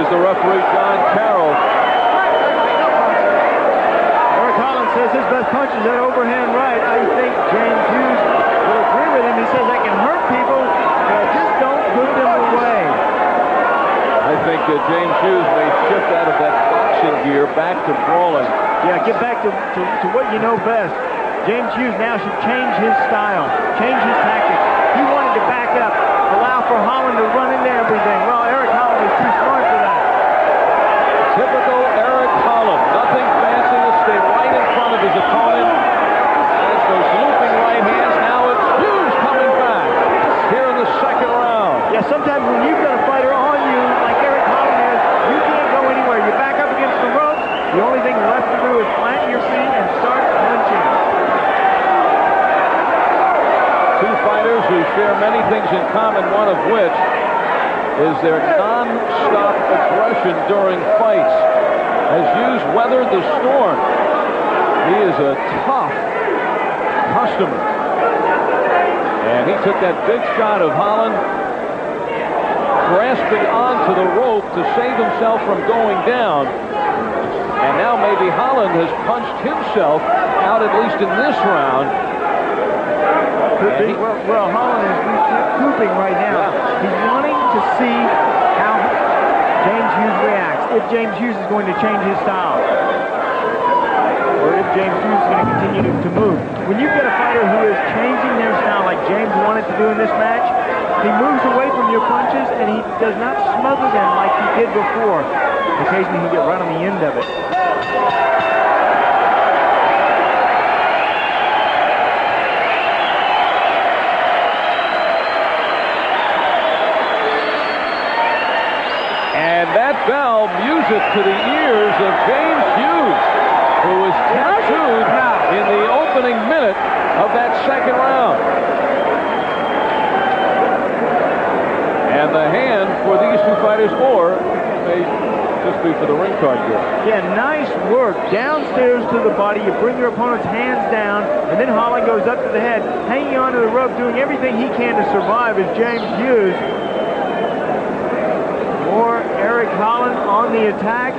is the referee, John Carroll. Eric Holland says his best punch is that overhand right. I think James Hughes will agree with him. He says I can hurt people, but just don't put them away. I think James Hughes may shift out of that boxing gear back to brawling. Yeah, get back to what you know best. James Hughes now should change his style, change his tactics. He wanted to back up, allow for Holland to run into everything. Well, Eric Holland is too smart for that. Typical Eric Holland. Nothing fancy to stay right in front of his opponent. There's those looping right hands. Now it's Hughes coming back here in the second round. Yeah, sometimes when you've got a fighter on you, like Eric Holland is, you can't go anywhere. You back up against the ropes. The only thing left to do is plant your feet and start punching. Two fighters who share many things in common, one of which is their non-stop aggression during fights. As Hughes weathered the storm, he is a tough customer. And he took that big shot of Holland, grasping onto the rope to save himself from going down. And now maybe Holland has punched himself out, at least in this round. Well, Holland is recouping right now. Yeah. He's wanting to see how James Hughes reacts, if James Hughes is going to change his style, or if James Hughes is going to continue to move. When you've got a fighter who is changing their style like James wanted to do in this match, he moves away from your punches and he does not smother them like he did before. Occasionally he get right on the end of it. And that bell, music to the ears of James Hughes, who was tattooed in the opening minute of that second round. And the hand for these two fighters, or may just be for the ring card gear. Yeah, nice work. Downstairs to the body, you bring your opponent's hands down, and then Holland goes up to the head, hanging onto the rope, doing everything he can to survive as James Hughes. More Eric Holland on the attack.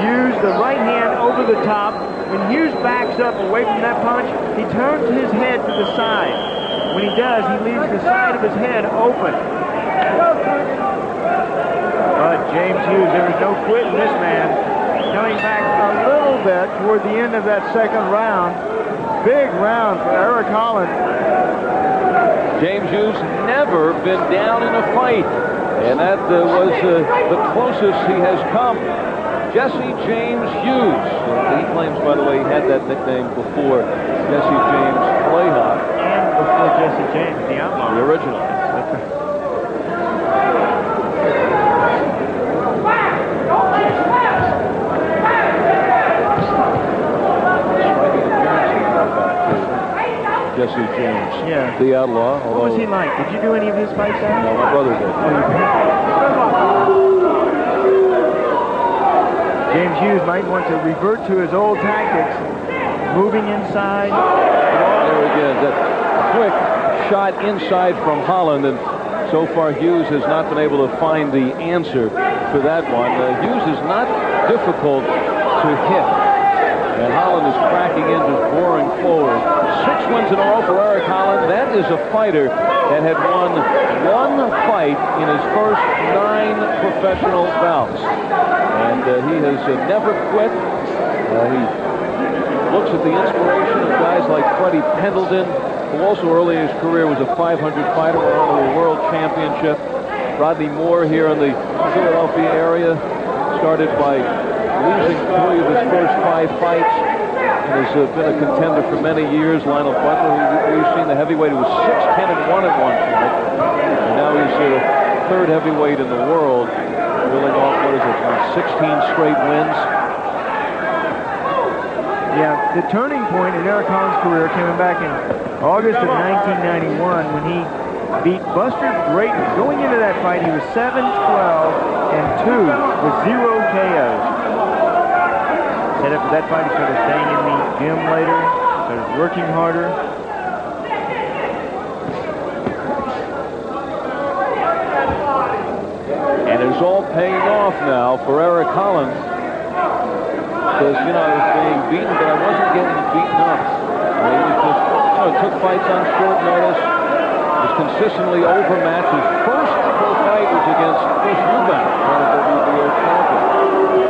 Hughes, the right hand over the top. When Hughes backs up away from that punch, he turns his head to the side. When he does, he leaves the side of his head open. But James Hughes, there is no quitting this man. Coming back a little bit toward the end of that second round. Big round for Eric Holland. James Hughes never been down in a fight. And that was the closest he has come. Jesse James Hughes. He claims, by the way, he had that nickname before Jesse James Playhawk. And before Jesse James, the outlaw. The original. Jesse James, yeah, the outlaw. What was he like? Did you do any of his fights out? No, my brother did. Oh, you did? James Hughes might want to revert to his old tactics, moving inside. There again, that quick shot inside from Holland, and so far Hughes has not been able to find the answer for that one. Hughes is not difficult to hit. And Holland is cracking in, just boring forward. 6 wins in a row for Eric Holland. That is a fighter that had won one fight in his first 9 professional bouts. And he has never quit. He looks at the inspiration of guys like Freddie Pendleton, who also early in his career was a 500 fighter, went on to a world championship. Rodney Moore here in the Philadelphia area started by losing 3 of his first 5 fights, and has been a contender for many years. Lionel Butler, we've seen the heavyweight who was 6-10-1 at one point, and now he's the 3rd heavyweight in the world, reeling off, what is it, 16 straight wins. Yeah, the turning point in Eric Holland's career came back in August of 1991 when he beat Buster Drayton. Going into that fight, he was 7-12-2 with 0 KOs. Set up for that fight, he started staying in the gym later, started working harder. And And it's all paying off now for Eric Holland. Because, you know, I was being beaten, but I wasn't getting beaten up. He was just, you know, took fights on short notice. Was consistently overmatched. His first pro fight was against Chris Eubank, WBO champion.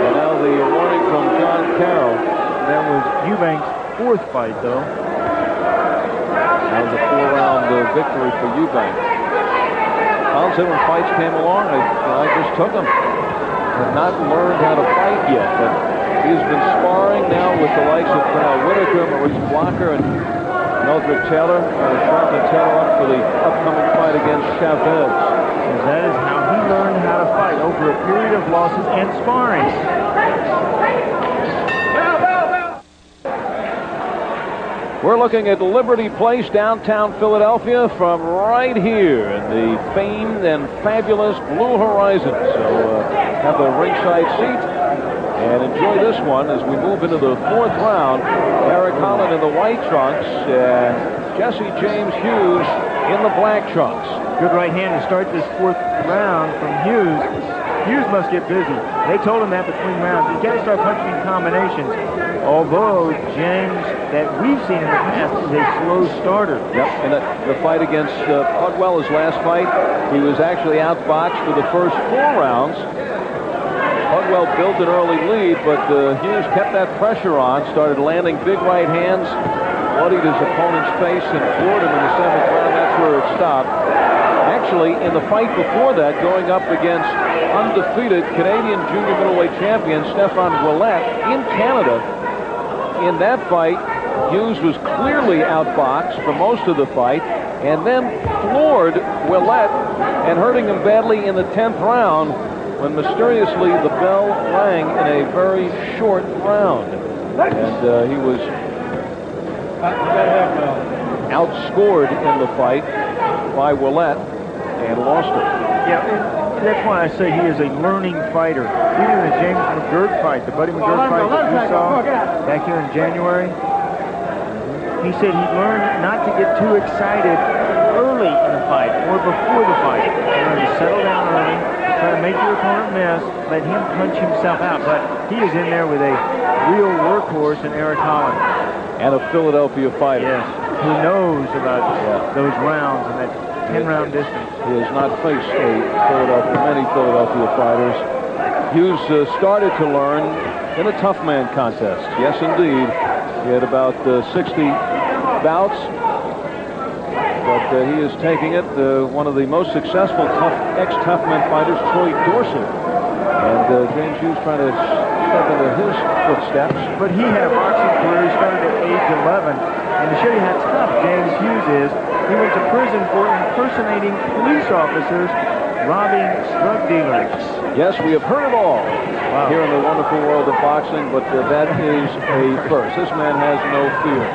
And now the warning from John Carroll. That was Eubank's fourth fight, though. That was a 4-round victory for Eubank. Holland said when fights came along, I just took them. I've not learned how to fight yet, but he's been sparring now with the likes of Whitaker, Maurice Blocker, and Mildred Taylor. Sharpen Taylor up for the upcoming fight against Chavez. And that is how he learned how to fight, over a period of losses and sparring. We're looking at Liberty Place, downtown Philadelphia, from right here in the famed and fabulous Blue Horizon. So have a ringside seat and enjoy this one as we move into the fourth round. Eric Holland in the white trunks and Jesse James Hughes in the black trunks. Good right hand to start this fourth round from Hughes. Hughes must get busy. They told him that between rounds. He's got to start punching in combinations. Although James, that we've seen in the past, is a slow starter. Yep, and the fight against Pudwell, his last fight, he was actually outboxed for the first 4 rounds. Pudwell built an early lead, but Hughes kept that pressure on, started landing big right hands, bloodied his opponent's face, and floored him in the 7th round. That's where it stopped. Actually, in the fight before that, going up against undefeated Canadian junior middleweight champion Stefan Ouellet in Canada, in that fight, Hughes was clearly outboxed for most of the fight, and then floored Ouellet and hurting him badly in the 10th round when mysteriously the bell rang in a very short round. And he was outscored in the fight by Ouellet and lost it. Yeah, and that's why I say he is a learning fighter. Even the James McGirt fight, the Buddy McGirt fight that we saw back here in January, he said he learned not to get too excited early in the fight or before the fight. He learned to settle down early, try to make your opponent miss, let him punch himself out. But he is in there with a real workhorse in Eric Holland. And a Philadelphia fighter. Yes, who knows about those rounds and that 10-round distance. He has not faced many Philadelphia fighters. Hughes started to learn in a tough man contest. Yes, indeed. He had about 60 bouts. But he is taking it. One of the most successful ex-tough man fighters, Troy Dorsey. And James Hughes trying to step into his footsteps. But he had a boxing career. He started at age 11. And to show you how tough James Hughes is, he went to prison for impersonating police officers, robbing drug dealers. Yes, we have heard it all here in the wonderful world of boxing, but that is a first. This man has no fear,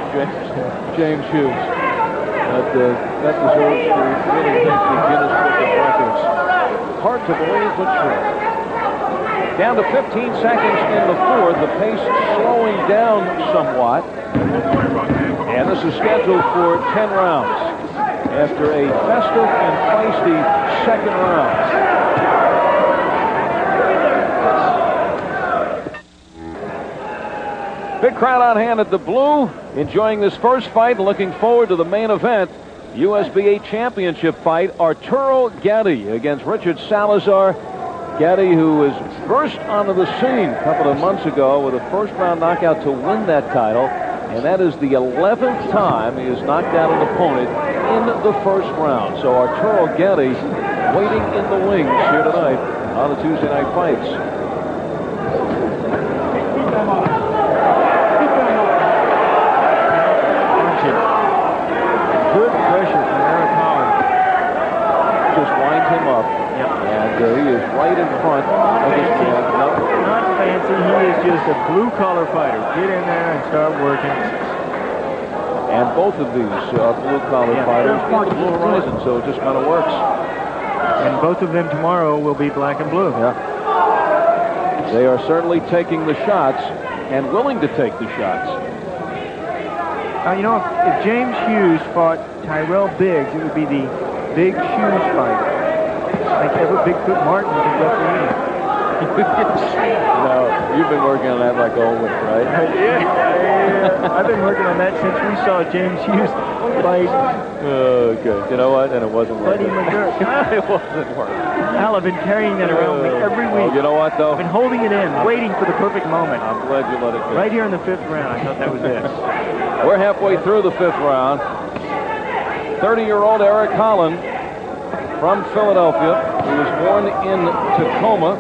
James Hughes. That deserves to really make the Guinness Book of Records. Hard to believe, but true. Down to 15 seconds in the fourth, the pace slowing down somewhat. And this is scheduled for 10 rounds after a festive and feisty second round. Big crowd on hand at the Blue, enjoying this first fight and looking forward to the main event. USBA championship fight, Arturo Gatti against Richard Salazar. Gatti, who was burst onto the scene a couple of months ago with a first-round knockout to win that title. And that is the 11th time he has knocked out an opponent in the first round. So Arturo Gatti waiting in the wings here tonight on the Tuesday Night Fights. Good pressure from Eric Holland. Just winds him up. And he is right in front of his man. Not fancy. He is just a blue-collar fighter. Get in there and start working. And both of these are blue-collar fighters in the Blue Horizon, so it just kind of works. And both of them tomorrow will be black and blue. Yeah. They are certainly taking the shots and willing to take the shots. You know, if James Hughes fought Tyrell Biggs, it would be the Big Hughes fight. Like ever Bigfoot Martin can referee. No, you've been working on that like always, right? Yeah. I've been working on that since we saw James Hughes fight. Oh, good. You know what? And it wasn't worth Buddy it. McGirt. It wasn't worth it. Al, I've been carrying that around with me every week. Oh, you know what, though? I've been holding it in, waiting for the perfect moment. I'm glad you let it go. Right here in the 5th round, I thought that was it. We're halfway through the 5th round. 30-year-old Eric Holland from Philadelphia, who was born in Tacoma.